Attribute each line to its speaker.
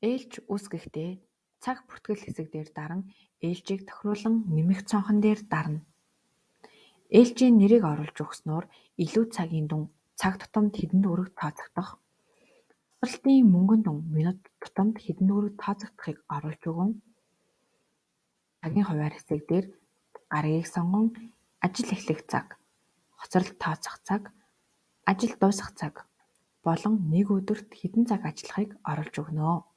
Speaker 1: Ээлж үс гэхдээ цаг бүртгэл хэсэг дээр даран ээлжийг тохируулан нэмэх цонхон дээр дарна. Ээлжийн нэрийг оруулж өгснөөр илүү цагийн дүн цаг тутамд хэдэн төгрөг тооцогдох, тасралтын мөнгөн дүн минут тутамд хэдэн төгрөг тооцогдохыг оруулж өгөн цагийн хуваар хэсэг дээр гарагийг сонгон ажил эхлэх цаг, хоцролд тооцох цаг, ажил дуусах цаг болон нэг өдөрт хэдэн цаг ажиллахыг оруулж өгнө.